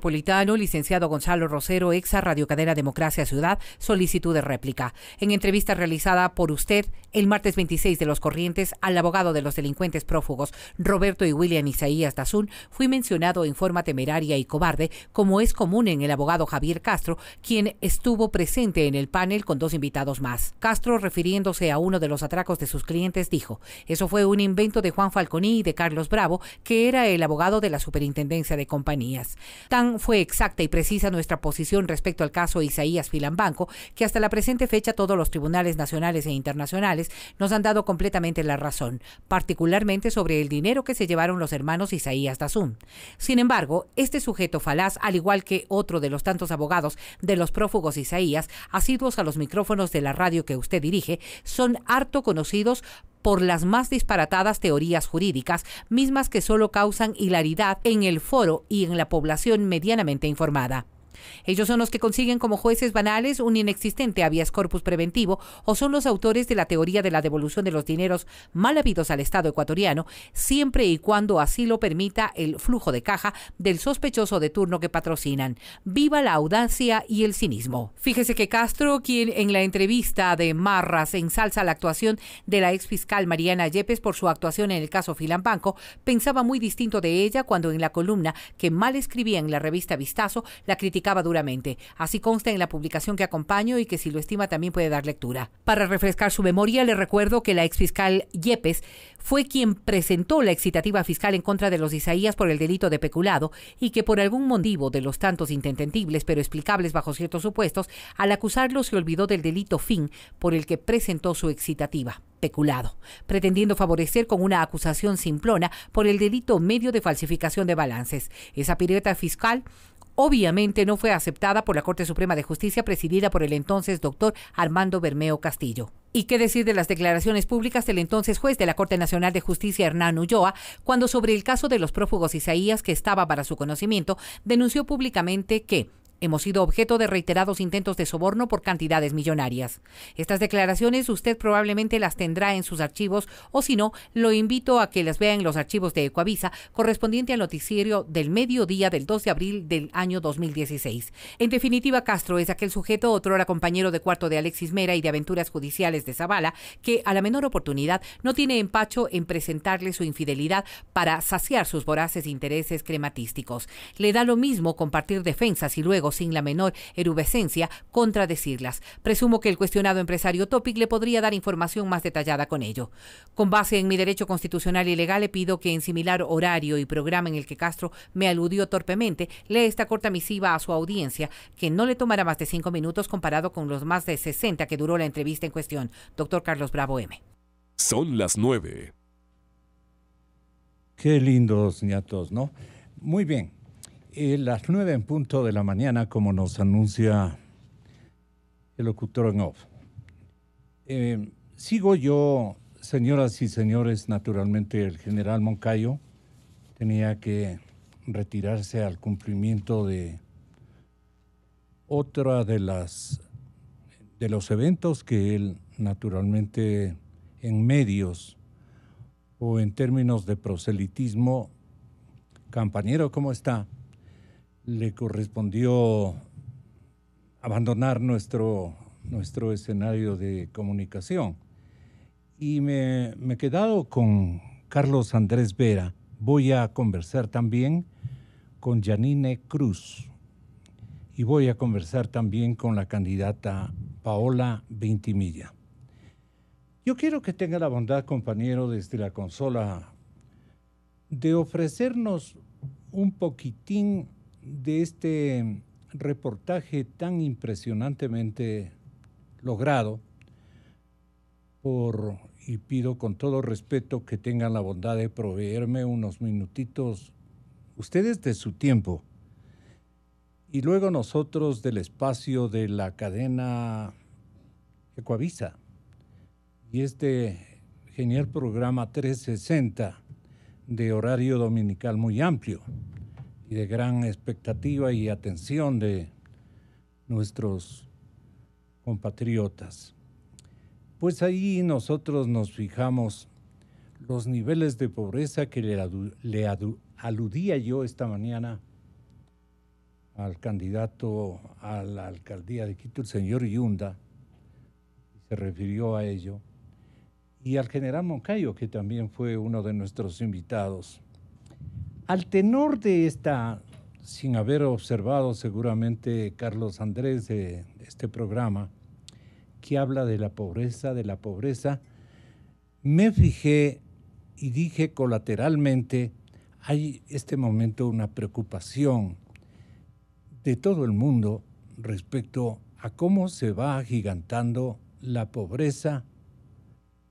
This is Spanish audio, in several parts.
Metropolitano, licenciado Gonzalo Rosero, exa Radio Cadena Democracia Ciudad, solicitud de réplica. En entrevista realizada por usted el martes 26 de Los Corrientes al abogado de los delincuentes prófugos Roberto y William Isaías Dazún, fui mencionado en forma temeraria y cobarde, como es común en el abogado Javier Castro, quien estuvo presente en el panel con dos invitados más. Castro, refiriéndose a uno de los atracos de sus clientes, dijo: eso fue un invento de Juan Falconi y de Carlos Bravo, que era el abogado de la Superintendencia de Compañías. Tan fue exacta y precisa nuestra posición respecto al caso Isaías Filambanco, que hasta la presente fecha todos los tribunales nacionales e internacionales nos han dado completamente la razón, particularmente sobre el dinero que se llevaron los hermanos Isaías Dazún. Sin embargo, este sujeto falaz, al igual que otro de los tantos abogados de los prófugos Isaías, asiduos a los micrófonos de la radio que usted dirige, son harto conocidos por las más disparatadas teorías jurídicas, mismas que solo causan hilaridad en el foro y en la población medianamente informada. Ellos son los que consiguen como jueces banales un inexistente habeas corpus preventivo, o son los autores de la teoría de la devolución de los dineros mal habidos al Estado ecuatoriano, siempre y cuando así lo permita el flujo de caja del sospechoso de turno que patrocinan. ¡Viva la audacia y el cinismo! Fíjese que Castro, quien en la entrevista de Marras ensalza la actuación de la exfiscal Mariana Yepes por su actuación en el caso Filambanco, pensaba muy distinto de ella cuando en la columna que mal escribía en la revista Vistazo la criticaba duramente. Así consta en la publicación que acompaño y que, si lo estima, también puede dar lectura. Para refrescar su memoria, le recuerdo que la exfiscal Yepes fue quien presentó la excitativa fiscal en contra de los Isaías por el delito de peculado, y que por algún motivo de los tantos intentendibles pero explicables bajo ciertos supuestos, al acusarlo se olvidó del delito fin por el que presentó su excitativa, peculado, pretendiendo favorecer con una acusación simplona por el delito medio de falsificación de balances. Esa pirueta fiscal obviamente no fue aceptada por la Corte Suprema de Justicia, presidida por el entonces doctor Armando Bermeo Castillo. ¿Y qué decir de las declaraciones públicas del entonces juez de la Corte Nacional de Justicia, Hernán Ulloa, cuando sobre el caso de los prófugos Isaías, que estaba para su conocimiento, denunció públicamente que hemos sido objeto de reiterados intentos de soborno por cantidades millonarias? Estas declaraciones usted probablemente las tendrá en sus archivos, o si no, lo invito a que las vea en los archivos de Ecuavisa, correspondiente al noticiero del mediodía del 2 de abril del año 2016. En definitiva, Castro es aquel sujeto, otrora compañero de cuarto de Alexis Mera y de aventuras judiciales de Zavala, que a la menor oportunidad no tiene empacho en presentarle su infidelidad para saciar sus voraces intereses crematísticos. Le da lo mismo compartir defensas y luego, sin la menor erubescencia, contradecirlas. Presumo que el cuestionado empresario Topic le podría dar información más detallada con ello. Con base en mi derecho constitucional y legal, le pido que en similar horario y programa en el que Castro me aludió torpemente, lea esta corta misiva a su audiencia, que no le tomará más de 5 minutos comparado con los más de 60 que duró la entrevista en cuestión. Doctor Carlos Bravo M. Son las 9. Qué lindos ñatos, ¿no? Muy bien. Las 9 en punto de la mañana, como nos anuncia el locutor en off. Sigo yo, señoras y señores. Naturalmente el general Moncayo tenía que retirarse al cumplimiento de otra de los eventos que él, naturalmente, en medios o en términos de proselitismo. Compañero, ¿cómo está? Le correspondió abandonar nuestro escenario de comunicación. Y me he quedado con Carlos Andrés Vera. Voy a conversar también con Yanine Cruz. Y voy a conversar también con la candidata Paola Ventimilla. Yo quiero que tenga la bondad, compañero, desde la consola, de ofrecernos un poquitín de este reportaje tan impresionantemente logrado y pido con todo respeto que tengan la bondad de proveerme unos minutitos, ustedes de su tiempo, y luego nosotros del espacio de la cadena Ecuavisa y este genial programa 360 de horario dominical muy amplio y de gran expectativa y atención de nuestros compatriotas. Pues ahí nosotros nos fijamos los niveles de pobreza que le aludía yo esta mañana al candidato a la alcaldía de Quito, el señor Yunda, se refirió a ello, y al general Moncayo, que también fue uno de nuestros invitados. Al tenor de esta, sin haber observado seguramente Carlos Andrés de este programa, que habla de la pobreza, me fijé y dije colateralmente, hay este momento una preocupación de todo el mundo respecto a cómo se va agigantando la pobreza,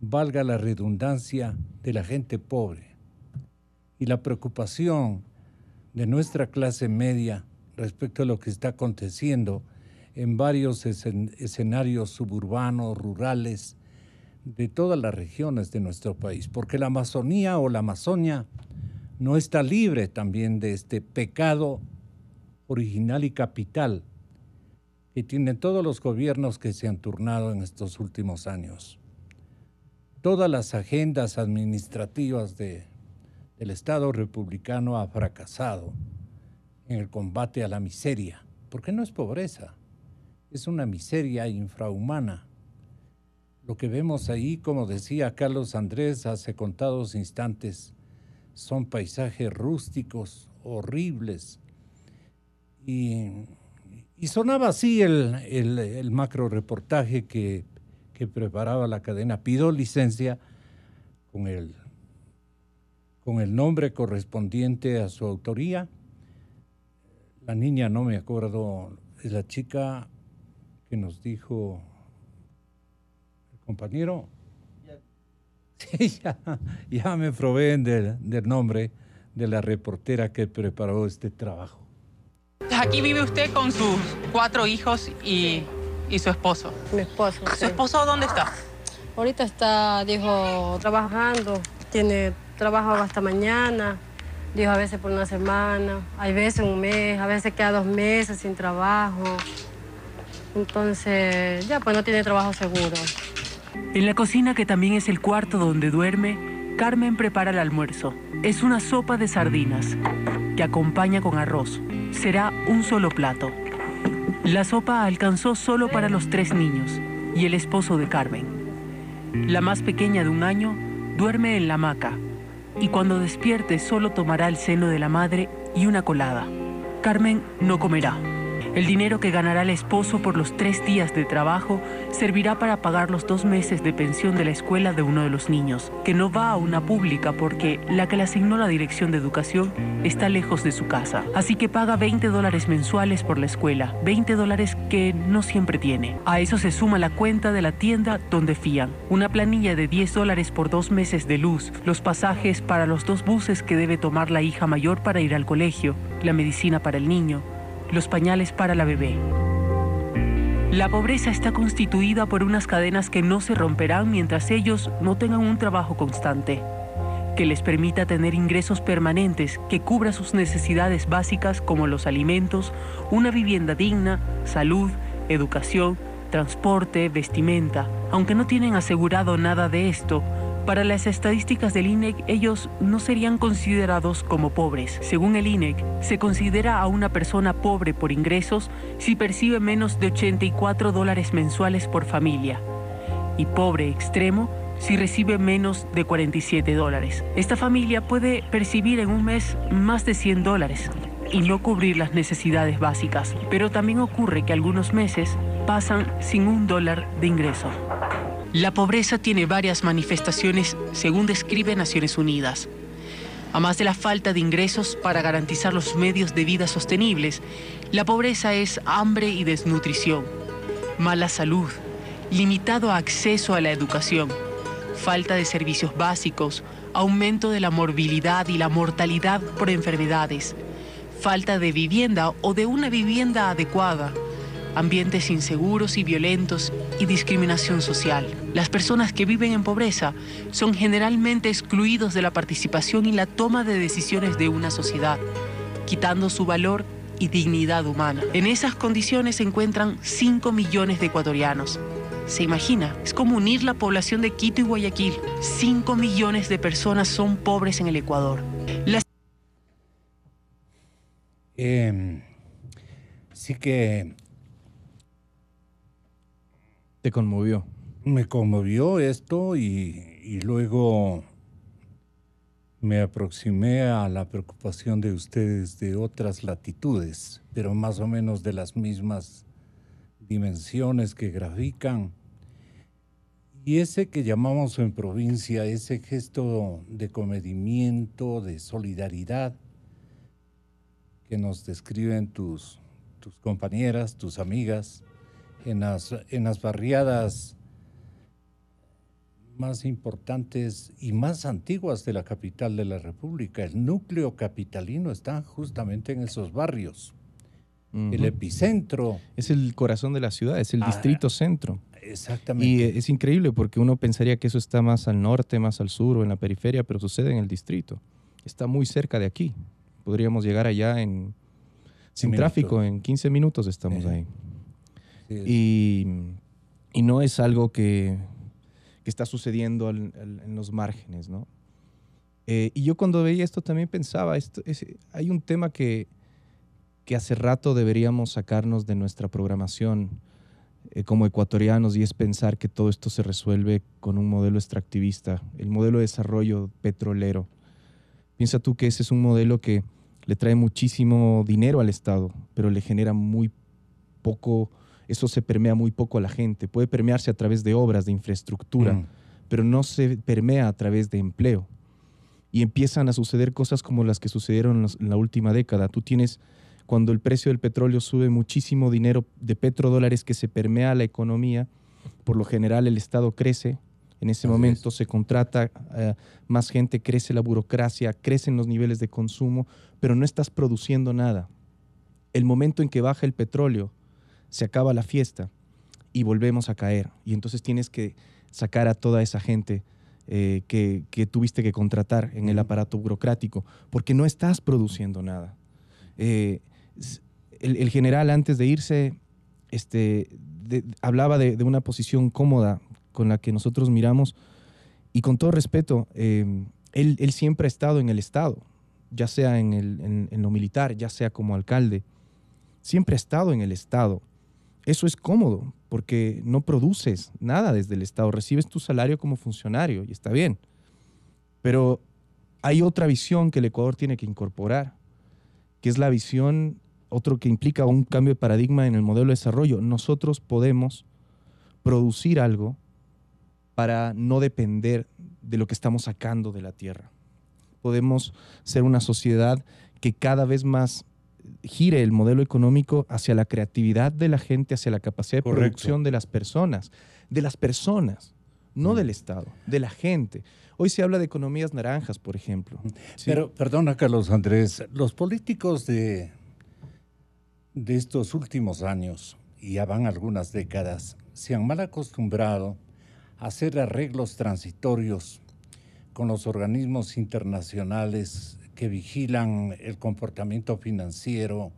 valga la redundancia, de la gente pobre, y la preocupación de nuestra clase media respecto a lo que está aconteciendo en varios escenarios suburbanos, rurales, de todas las regiones de nuestro país, porque la Amazonía o la Amazonia no está libre también de este pecado original y capital que tienen todos los gobiernos que se han turnado en estos últimos años. Todas las agendas administrativas del Estado republicano ha fracasado en el combate a la miseria, porque no es pobreza, es una miseria infrahumana. Lo que vemos ahí, como decía Carlos Andrés hace contados instantes, son paisajes rústicos, horribles. Y sonaba así el macro reportaje que preparaba la cadena. Pido licencia con el nombre correspondiente a su autoría. La niña, no me acuerdo, es la chica que nos dijo el compañero. Sí, ya me proveen del nombre de la reportera que preparó este trabajo. Aquí vive usted con sus 4 hijos y su esposo. Mi esposo. ¿Su Sí. esposo dónde está? Ahorita está, dijo, trabajando. Tiene trabajo hasta mañana. Dijo, a veces por una semana, hay veces un mes, a veces queda 2 meses sin trabajo. Entonces, ya pues no tiene trabajo seguro. En la cocina, que también es el cuarto donde duerme, Carmen prepara el almuerzo. Es una sopa de sardinas que acompaña con arroz. Será un solo plato. La sopa alcanzó solo para los 3 niños y el esposo de Carmen. La más pequeña, de 1 año, duerme en la hamaca y cuando despierte solo tomará el seno de la madre y una colada. Carmen no comerá. El dinero que ganará el esposo por los 3 días de trabajo servirá para pagar los 2 meses de pensión de la escuela de uno de los niños, que no va a una pública porque la que le asignó la Dirección de Educación está lejos de su casa. Así que paga $20 mensuales por la escuela, $20 que no siempre tiene. A eso se suma la cuenta de la tienda donde fían, una planilla de $10 por 2 meses de luz, los pasajes para los 2 buses que debe tomar la hija mayor para ir al colegio, la medicina para el niño, los pañales para la bebé. La pobreza está constituida por unas cadenas que no se romperán mientras ellos no tengan un trabajo constante, que les permita tener ingresos permanentes que cubra sus necesidades básicas como los alimentos, una vivienda digna, salud, educación, transporte, vestimenta. Aunque no tienen asegurado nada de esto, para las estadísticas del INEC, ellos no serían considerados como pobres. Según el INEC, se considera a una persona pobre por ingresos si percibe menos de $84 mensuales por familia, y pobre extremo si recibe menos de $47. Esta familia puede percibir en un mes más de $100 y no cubrir las necesidades básicas, pero también ocurre que algunos meses pasan sin $1 de ingreso. La pobreza tiene varias manifestaciones, según describe Naciones Unidas. A más de la falta de ingresos para garantizar los medios de vida sostenibles, la pobreza es hambre y desnutrición, mala salud, limitado acceso a la educación, falta de servicios básicos, aumento de la morbilidad y la mortalidad por enfermedades, falta de vivienda o de una vivienda adecuada, ambientes inseguros y violentos y discriminación social. Las personas que viven en pobreza son generalmente excluidos de la participación y la toma de decisiones de una sociedad, quitando su valor y dignidad humana. En esas condiciones se encuentran 5 millones de ecuatorianos. ¿Se imagina? Es como unir la población de Quito y Guayaquil. 5 millones de personas son pobres en el Así que ¿Te conmovió? me conmovió esto y luego me aproximé a la preocupación de ustedes de otras latitudes, pero más o menos de las mismas dimensiones que grafican. Y ese que llamamos en provincia, ese gesto de comedimiento, de solidaridad, que nos describen tus compañeras, tus amigas, en las barriadas más importantes y más antiguas de la capital de la República. El núcleo capitalino está justamente en esos barrios. El epicentro. Es el corazón de la ciudad, es el distrito centro. Exactamente. Y es increíble porque uno pensaría que eso está más al norte, más al sur o en la periferia, pero sucede en el distrito. Está muy cerca de aquí. Podríamos llegar allá sin tráfico, en 15 minutos estamos ahí. Sí. Y no es algo que está sucediendo en los márgenes, ¿no? Y yo cuando veía esto también pensaba, hay un tema que hace rato deberíamos sacarnos de nuestra programación como ecuatorianos, y es pensar que todo esto se resuelve con un modelo extractivista, el modelo de desarrollo petrolero. Piensa tú que ese es un modelo que le trae muchísimo dinero al Estado, pero le genera muy poco. Eso se permea muy poco a la gente. Puede permearse a través de obras, de infraestructura, pero no se permea a través de empleo. Y empiezan a suceder cosas como las que sucedieron en la última década. Tú tienes, cuando el precio del petróleo sube muchísimo dinero de petrodólares que se permea a la economía, por lo general el Estado crece. En ese momento se contrata más gente, crece la burocracia, crecen los niveles de consumo, pero no estás produciendo nada. El momento en que baja el petróleo, se acaba la fiesta y volvemos a caer. Y entonces tienes que sacar a toda esa gente que tuviste que contratar en el aparato burocrático, porque no estás produciendo nada. El general, antes de irse, hablaba de una posición cómoda con la que nosotros miramos, y con todo respeto, él siempre ha estado en el Estado, ya sea en lo militar, ya sea como alcalde, siempre ha estado en el Estado. Eso es cómodo, porque no produces nada desde el Estado, recibes tu salario como funcionario y está bien. Pero hay otra visión que el Ecuador tiene que incorporar, que es la visión, otro que implica un cambio de paradigma en el modelo de desarrollo. Nosotros podemos producir algo para no depender de lo que estamos sacando de la tierra. Podemos ser una sociedad que cada vez más gire el modelo económico hacia la creatividad de la gente, hacia la capacidad de producción de las personas, no del Estado, de la gente. Hoy se habla de economías naranjas, por ejemplo. ¿Sí? Pero, perdona, Carlos Andrés, los políticos de estos últimos años, y ya van algunas décadas, se han mal acostumbrado a hacer arreglos transitorios con los organismos internacionales que vigilan el comportamiento financiero,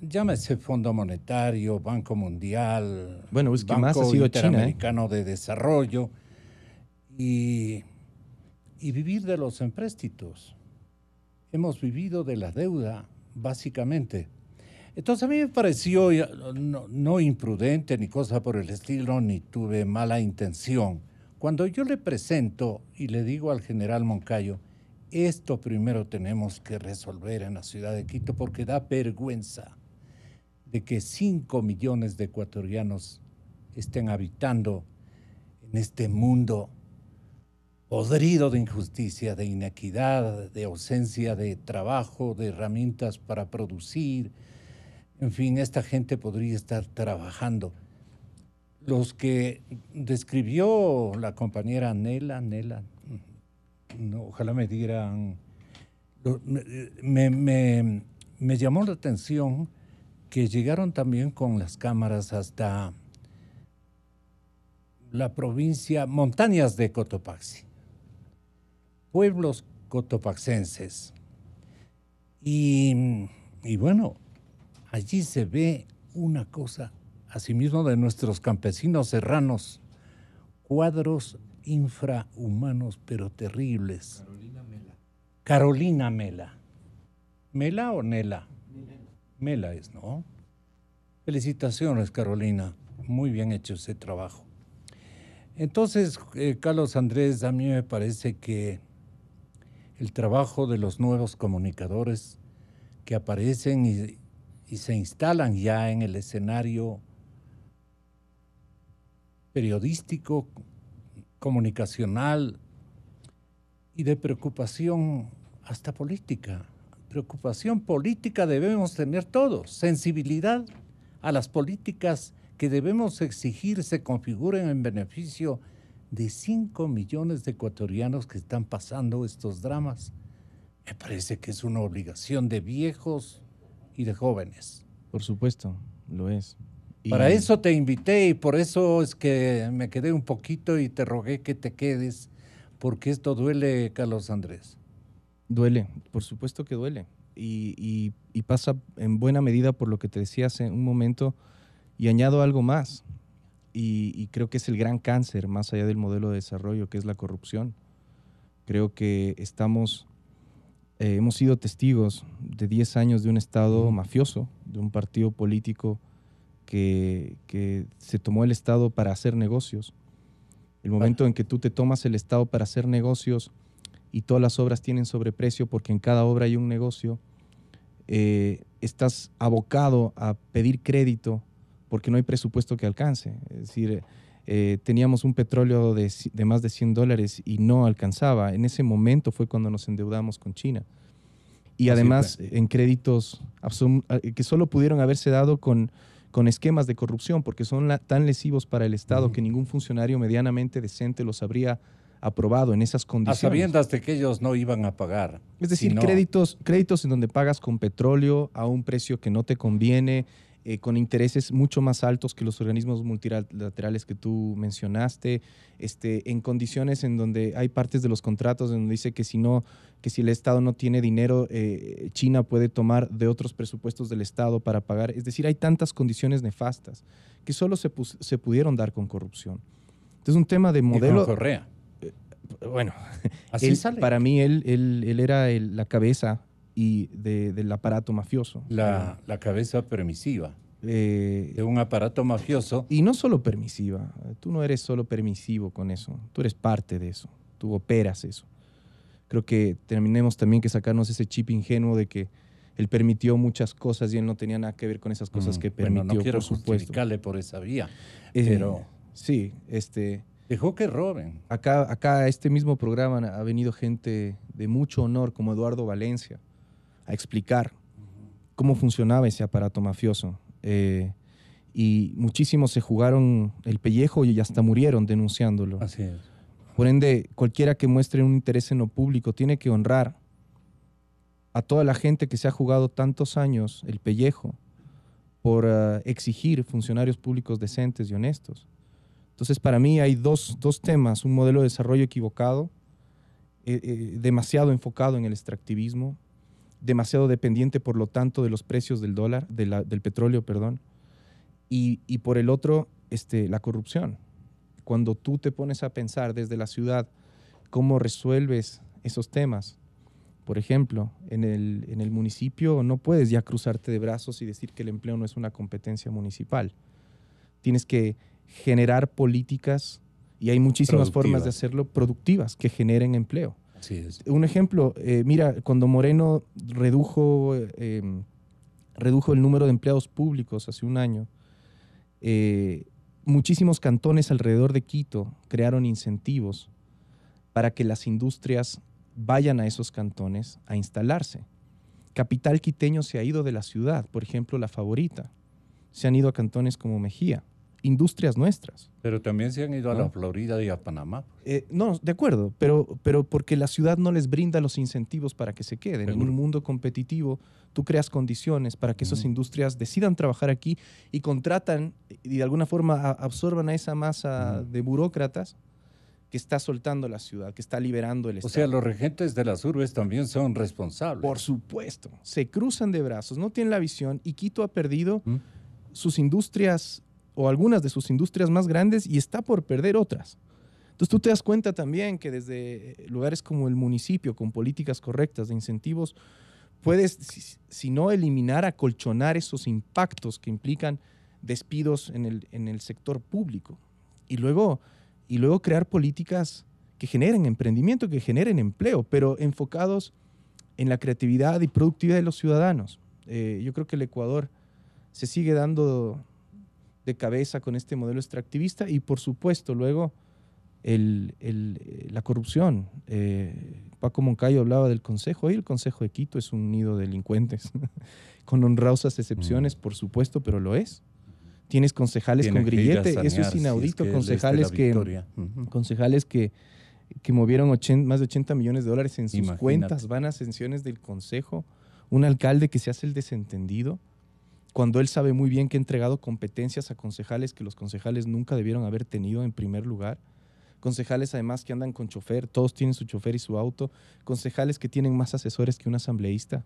llámese Fondo Monetario, Banco Mundial, bueno, es que Banco más ha sido Interamericano China, de Desarrollo, y vivir de los empréstitos. Hemos vivido de la deuda, básicamente. Entonces a mí me pareció no imprudente ni cosa por el estilo, ni tuve mala intención. Cuando yo le presento y le digo al general Moncayo, esto primero tenemos que resolver en la ciudad de Quito, porque da vergüenza de que 5 millones de ecuatorianos estén habitando en este mundo podrido de injusticia, de inequidad, de ausencia de trabajo, de herramientas para producir. En fin, esta gente podría estar trabajando. Los que describió la compañera Nela, no, ojalá me dieran, me llamó la atención que llegaron también con las cámaras hasta la provincia, montañas de Cotopaxi, pueblos cotopaxenses. Y bueno, allí se ve una cosa, asimismo de nuestros campesinos serranos, cuadros infrahumanos, pero terribles. Carolina Mela. ¿Mela o Nela? Mela es, ¿no? Felicitaciones, Carolina. Muy bien hecho ese trabajo. Entonces, Carlos Andrés, a mí me parece que el trabajo de los nuevos comunicadores que aparecen y se instalan ya en el escenario periodístico, comunicacional y de preocupación hasta política. Preocupación política debemos tener todos, sensibilidad a las políticas que debemos exigir se configuren en beneficio de 5 millones de ecuatorianos que están pasando estos dramas. Me parece que es una obligación de viejos y de jóvenes. Por supuesto, lo es. Para eso te invité y por eso es que me quedé un poquito y te rogué que te quedes, porque esto duele, Carlos Andrés. Duele, por supuesto que duele. Y pasa en buena medida por lo que te decía hace un momento, y añado algo más. Y creo que es el gran cáncer, más allá del modelo de desarrollo, que es la corrupción. Creo que hemos sido testigos de 10 años de un Estado mafioso, de un partido político que se tomó el Estado para hacer negocios. El momento en que tú te tomas el Estado para hacer negocios y todas las obras tienen sobreprecio porque en cada obra hay un negocio, estás abocado a pedir crédito porque no hay presupuesto que alcance. Es decir, teníamos un petróleo de más de $100 y no alcanzaba. En ese momento fue cuando nos endeudamos con China. Y además en créditos que solo pudieron haberse dado con esquemas de corrupción, porque son tan lesivos para el Estado que ningún funcionario medianamente decente los habría aprobado en esas condiciones. A sabiendas de que ellos no iban a pagar. Es decir, créditos en donde pagas con petróleo a un precio que no te conviene, con intereses mucho más altos que los organismos multilaterales que tú mencionaste, en condiciones en donde hay partes de los contratos en donde dice que si el Estado no tiene dinero, China puede tomar de otros presupuestos del Estado para pagar. Es decir, hay tantas condiciones nefastas que solo se pudieron dar con corrupción. Entonces, un tema de modelo... Y con Correa. Bueno, así sale. Para mí él era la cabeza del aparato mafioso. La cabeza permisiva de un aparato mafioso. Y no solo permisiva. Tú no eres solo permisivo con eso. Tú eres parte de eso. Tú operas eso. Creo que terminemos también que sacarnos ese chip ingenuo de que él permitió muchas cosas y él no tenía nada que ver con esas cosas que permitió, no quiero por supuesto. justificarle por esa vía, pero... Sí, dejó que roben. Acá a este mismo programa ha venido gente de mucho honor, como Eduardo Valencia, a explicar cómo funcionaba ese aparato mafioso. Y muchísimos se jugaron el pellejo y hasta murieron denunciándolo. Así es. Por ende, cualquiera que muestre un interés en lo público tiene que honrar a toda la gente que se ha jugado tantos años el pellejo por exigir funcionarios públicos decentes y honestos. Entonces, para mí hay dos temas: un modelo de desarrollo equivocado, demasiado enfocado en el extractivismo, demasiado dependiente, por lo tanto, de los precios del petróleo, perdón, y por el otro, la corrupción. Cuando tú te pones a pensar desde la ciudad cómo resuelves esos temas, por ejemplo, en el municipio no puedes ya cruzarte de brazos y decir que el empleo no es una competencia municipal. Tienes que generar políticas, y hay muchísimas formas de hacerlo, productivas, que generen empleo. Así es. Un ejemplo, mira, cuando Moreno redujo el número de empleados públicos hace un año, muchísimos cantones alrededor de Quito crearon incentivos para que las industrias vayan a esos cantones a instalarse. Capital quiteño se ha ido de la ciudad, por ejemplo, La Favorita. Se han ido a cantones como Mejía. Industrias nuestras. Pero también se han ido a la Florida y a Panamá. No, de acuerdo, pero porque la ciudad no les brinda los incentivos para que se queden. En un mundo competitivo, tú creas condiciones para que esas industrias decidan trabajar aquí y contratan y de alguna forma absorban a esa masa de burócratas que está soltando la ciudad, que está liberando el Estado. O sea, los regentes de las urbes también son responsables. Por supuesto. Se cruzan de brazos, no tienen la visión, y Quito ha perdido sus industrias, o algunas de sus industrias más grandes, y está por perder otras. Entonces tú te das cuenta también que desde lugares como el municipio, con políticas correctas de incentivos, puedes, si no eliminar, acolchonar esos impactos que implican despidos en el sector público. Y luego crear políticas que generen emprendimiento, que generen empleo, pero enfocados en la creatividad y productividad de los ciudadanos. Yo creo que el Ecuador se sigue dando de cabeza con este modelo extractivista y, por supuesto, luego la corrupción. Paco Moncayo hablaba del Consejo. Hoy el Consejo de Quito es un nido de delincuentes, con honrosas excepciones, por supuesto, pero lo es. Tienes concejales con grillete, eso es inaudito, si es concejales que movieron más de 80 millones de dólares en sus cuentas, van a sesiones del consejo, un alcalde que se hace el desentendido, cuando él sabe muy bien que ha entregado competencias a concejales que los concejales nunca debieron haber tenido en primer lugar, concejales además que andan con chofer, todos tienen su chofer y su auto, concejales que tienen más asesores que un asambleísta.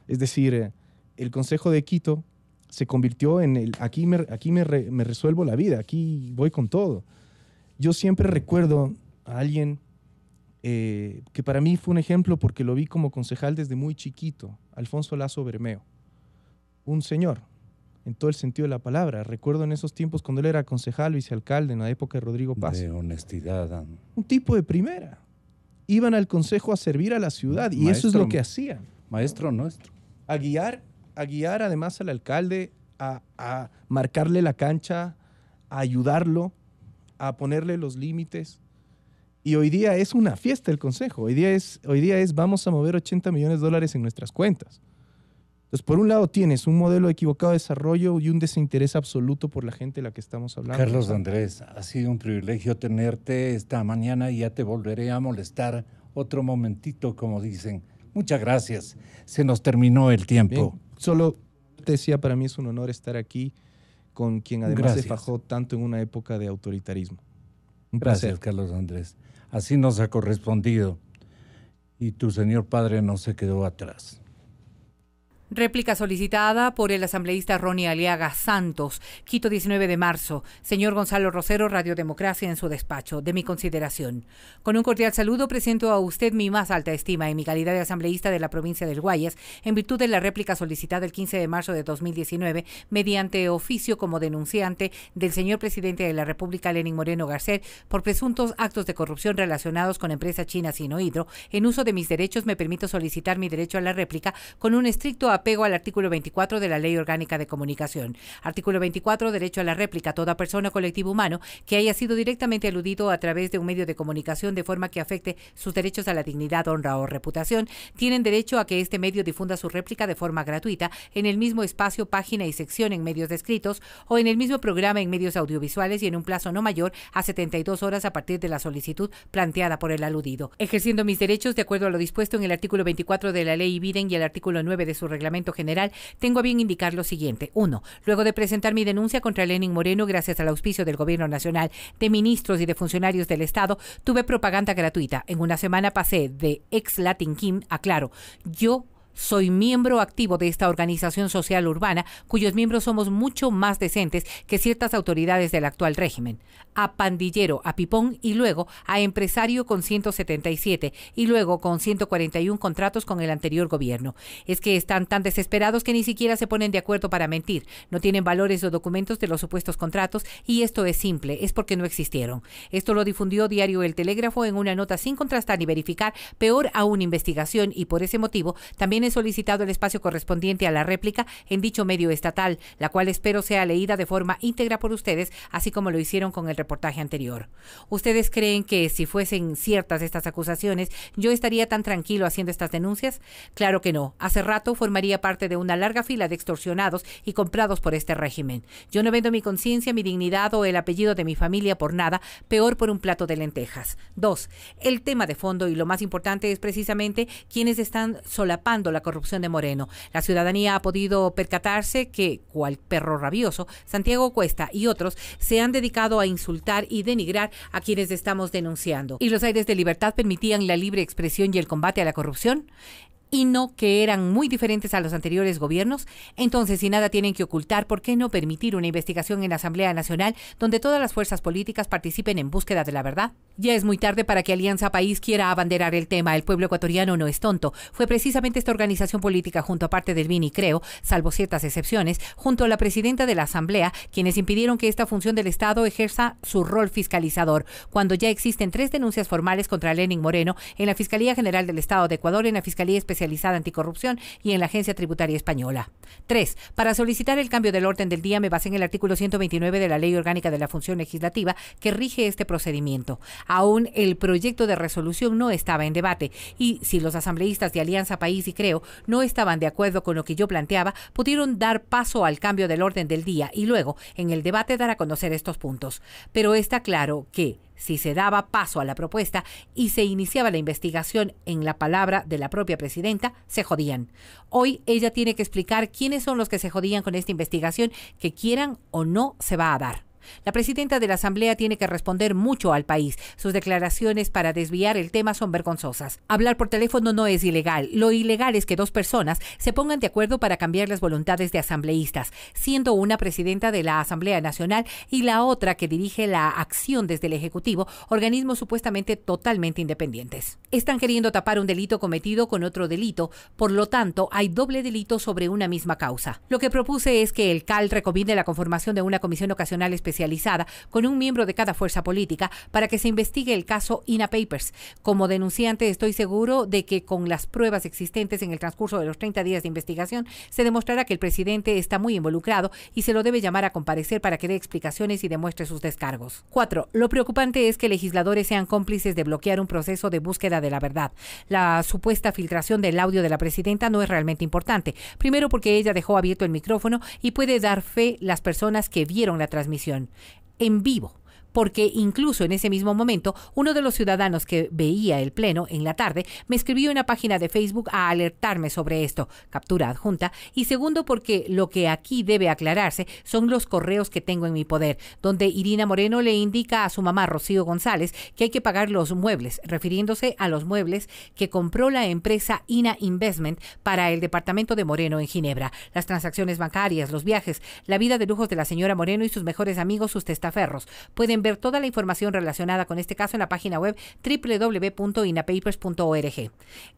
Es decir, el Consejo de Quito se convirtió en aquí me resuelvo la vida, aquí voy con todo. Yo siempre recuerdo a alguien que para mí fue un ejemplo porque lo vi como concejal desde muy chiquito, Alfonso Lazo Bermeo. Un señor, en todo el sentido de la palabra. Recuerdo en esos tiempos cuando él era concejal, vicealcalde, en la época de Rodrigo Paz. De honestidad. Un tipo de primera. Iban al consejo a servir a la ciudad y eso es lo que hacían. Maestro nuestro. A guiar además al alcalde, a marcarle la cancha, a ayudarlo, a ponerle los límites. Y hoy día es una fiesta el consejo. Hoy día es vamos a mover 80 millones de dólares en nuestras cuentas. Entonces, por un lado tienes un modelo equivocado de desarrollo y un desinterés absoluto por la gente de la que estamos hablando. Carlos Andrés, ha sido un privilegio tenerte esta mañana y ya te volveré a molestar otro momentito, como dicen. Muchas gracias. Se nos terminó el tiempo. Bien, solo te decía, para mí es un honor estar aquí con quien además se fajó tanto en una época de autoritarismo. Un placer. Gracias, Carlos Andrés. Así nos ha correspondido. Y tu señor padre no se quedó atrás. Réplica solicitada por el asambleísta Ronnie Aliaga Santos, Quito, 19 de marzo. Señor Gonzalo Rosero, Radio Democracia en su despacho. De mi consideración. Con un cordial saludo presento a usted mi más alta estima en mi calidad de asambleísta de la provincia del Guayas, en virtud de la réplica solicitada el 15 de marzo de 2019, mediante oficio como denunciante del señor presidente de la República, Lenín Moreno Garcés, por presuntos actos de corrupción relacionados con empresa china Sinohidro. En uso de mis derechos me permito solicitar mi derecho a la réplica con un estricto apego al artículo 24 de la Ley Orgánica de Comunicación. Artículo 24, derecho a la réplica. Toda persona o colectivo humano que haya sido directamente aludido a través de un medio de comunicación de forma que afecte sus derechos a la dignidad, honra o reputación, tienen derecho a que este medio difunda su réplica de forma gratuita en el mismo espacio, página y sección en medios escritos o en el mismo programa en medios audiovisuales y en un plazo no mayor a 72 horas a partir de la solicitud planteada por el aludido. Ejerciendo mis derechos de acuerdo a lo dispuesto en el artículo 24 de la Ley Biden y el artículo 9 de su reglamento general, tengo a bien indicar lo siguiente. 1. Luego de presentar mi denuncia contra Lenín Moreno, gracias al auspicio del Gobierno Nacional, de ministros y de funcionarios del Estado, tuve propaganda gratuita. En una semana pasé de ex Latin Kim a Claro. Yo soy miembro activo de esta organización social urbana, cuyos miembros somos mucho más decentes que ciertas autoridades del actual régimen. A pandillero, a pipón y luego a empresario con 177 y luego con 141 contratos con el anterior gobierno. Es que están tan desesperados que ni siquiera se ponen de acuerdo para mentir. No tienen valores o documentos de los supuestos contratos y esto es simple, es porque no existieron. Esto lo difundió diario El Telégrafo en una nota sin contrastar ni verificar, peor aún investigación, y por ese motivo también he solicitado el espacio correspondiente a la réplica en dicho medio estatal, la cual espero sea leída de forma íntegra por ustedes, así como lo hicieron con el reportaje anterior. ¿Ustedes creen que si fuesen ciertas estas acusaciones, yo estaría tan tranquilo haciendo estas denuncias? Claro que no. Hace rato formaría parte de una larga fila de extorsionados y comprados por este régimen. Yo no vendo mi conciencia, mi dignidad o el apellido de mi familia por nada, peor por un plato de lentejas. 2. El tema de fondo y lo más importante es precisamente quienes están solapando la corrupción de Moreno. La ciudadanía ha podido percatarse que, cual perro rabioso, Santiago Cuesta y otros se han dedicado a insultar y denigrar a quienes estamos denunciando. ¿Y los aires de libertad permitían la libre expresión y el combate a la corrupción? y no que eran muy diferentes a los anteriores gobiernos? Entonces, si nada tienen que ocultar, ¿por qué no permitir una investigación en la Asamblea Nacional donde todas las fuerzas políticas participen en búsqueda de la verdad? Ya es muy tarde para que Alianza País quiera abanderar el tema. El pueblo ecuatoriano no es tonto. Fue precisamente esta organización política, junto a parte del BIN y Creo, salvo ciertas excepciones, junto a la presidenta de la Asamblea, quienes impidieron que esta función del Estado ejerza su rol fiscalizador, cuando ya existen 3 denuncias formales contra Lenín Moreno en la Fiscalía General del Estado de Ecuador, en la Fiscalía Especializada Anticorrupción y en la Agencia Tributaria Española. 3. Para solicitar el cambio del orden del día me basé en el artículo 129 de la Ley Orgánica de la Función Legislativa que rige este procedimiento. Aún el proyecto de resolución no estaba en debate y si los asambleístas de Alianza País y Creo no estaban de acuerdo con lo que yo planteaba, pudieron dar paso al cambio del orden del día y luego, en el debate, dar a conocer estos puntos. Pero está claro que si se daba paso a la propuesta y se iniciaba la investigación en la palabra de la propia presidenta, se jodían. Hoy ella tiene que explicar quiénes son los que se jodían con esta investigación, que quieran o no se va a dar. La presidenta de la Asamblea tiene que responder mucho al país. Sus declaraciones para desviar el tema son vergonzosas. Hablar por teléfono no es ilegal. Lo ilegal es que 2 personas se pongan de acuerdo para cambiar las voluntades de asambleístas, siendo una presidenta de la Asamblea Nacional y la otra que dirige la acción desde el Ejecutivo, organismos supuestamente totalmente independientes. Están queriendo tapar un delito cometido con otro delito, por lo tanto, hay doble delito sobre una misma causa. Lo que propuse es que el CAL recomiende la conformación de una comisión ocasional especializada con un miembro de cada fuerza política para que se investigue el caso INA Papers. Como denunciante estoy seguro de que con las pruebas existentes en el transcurso de los 30 días de investigación se demostrará que el presidente está muy involucrado y se lo debe llamar a comparecer para que dé explicaciones y demuestre sus descargos. 4. Lo preocupante es que legisladores sean cómplices de bloquear un proceso de búsqueda de la verdad. La supuesta filtración del audio de la presidenta no es realmente importante. Primero porque ella dejó abierto el micrófono y puede dar fe las personas que vieron la transmisión en vivo, porque incluso en ese mismo momento, uno de los ciudadanos que veía el pleno en la tarde me escribió en la página de Facebook a alertarme sobre esto, captura adjunta, y segundo porque lo que aquí debe aclararse son los correos que tengo en mi poder, donde Irina Moreno le indica a su mamá Rocío González que hay que pagar los muebles, refiriéndose a los muebles que compró la empresa INA Investment para el departamento de Moreno en Ginebra, las transacciones bancarias, los viajes, la vida de lujos de la señora Moreno y sus mejores amigos, sus testaferros. Pueden ver toda la información relacionada con este caso en la página web www.inapapers.org.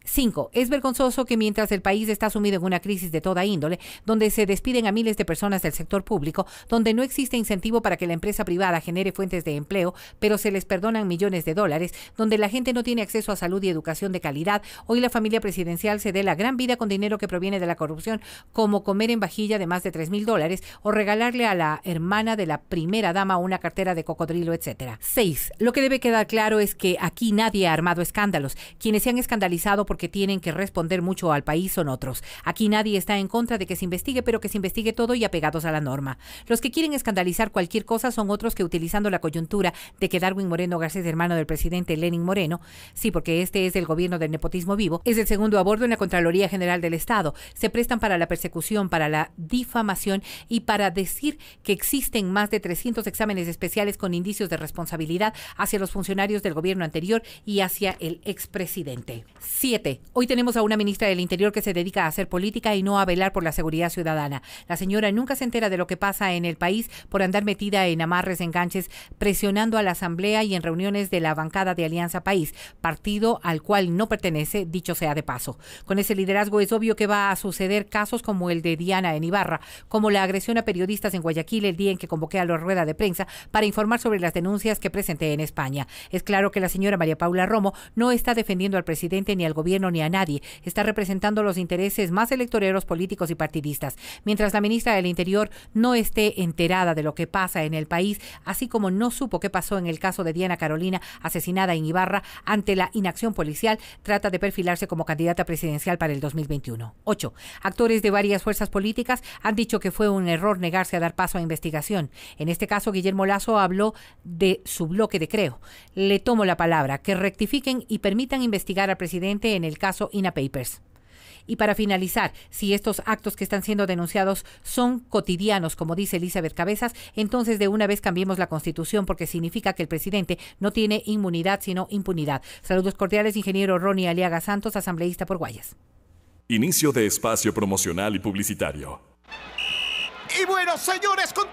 5. Es vergonzoso que mientras el país está sumido en una crisis de toda índole, donde se despiden a miles de personas del sector público, donde no existe incentivo para que la empresa privada genere fuentes de empleo, pero se les perdonan millones de dólares, donde la gente no tiene acceso a salud y educación de calidad, hoy la familia presidencial se dé la gran vida con dinero que proviene de la corrupción, como comer en vajilla de más de $3,000 o regalarle a la hermana de la primera dama una cartera de cocodrilo, etcétera. 6. Lo que debe quedar claro es que aquí nadie ha armado escándalos. Quienes se han escandalizado porque tienen que responder mucho al país son otros. Aquí nadie está en contra de que se investigue, pero que se investigue todo y apegados a la norma. Los que quieren escandalizar cualquier cosa son otros que, utilizando la coyuntura de que Darwin Moreno Garcés, hermano del presidente Lenín Moreno, sí, porque este es el gobierno del nepotismo vivo, es el segundo a bordo en la Contraloría General del Estado, se prestan para la persecución, para la difamación y para decir que existen más de 300 exámenes especiales con indicios de responsabilidad hacia los funcionarios del gobierno anterior y hacia el expresidente. 7. Hoy tenemos a una ministra del Interior que se dedica a hacer política y no a velar por la seguridad ciudadana. La señora nunca se entera de lo que pasa en el país por andar metida en amarres, enganches, presionando a la Asamblea y en reuniones de la bancada de Alianza País, partido al cual no pertenece, dicho sea de paso. Con ese liderazgo es obvio que va a suceder casos como el de Diana en Ibarra, como la agresión a periodistas en Guayaquil el día en que convoqué a la rueda de prensa para informar sobre las denuncias que presenté en España. Es claro que la señora María Paula Romo no está defendiendo al presidente, ni al gobierno, ni a nadie. Está representando los intereses más electoreros, políticos y partidistas. Mientras la ministra del Interior no esté enterada de lo que pasa en el país, así como no supo qué pasó en el caso de Diana Carolina, asesinada en Ibarra, ante la inacción policial, trata de perfilarse como candidata presidencial para el 2021. 8. Actores de varias fuerzas políticas han dicho que fue un error negarse a dar paso a investigación. En este caso, Guillermo Lasso habló de su bloque de Creo. Le tomo la palabra, que rectifiquen y permitan investigar al presidente en el caso INA Papers. Y para finalizar, si estos actos que están siendo denunciados son cotidianos, como dice Elizabeth Cabezas, entonces de una vez cambiemos la Constitución, porque significa que el presidente no tiene inmunidad, sino impunidad. Saludos cordiales, ingeniero Ronnie Aliaga Santos, asambleísta por Guayas. Inicio de espacio promocional y publicitario. Y bueno, señores, continuamos.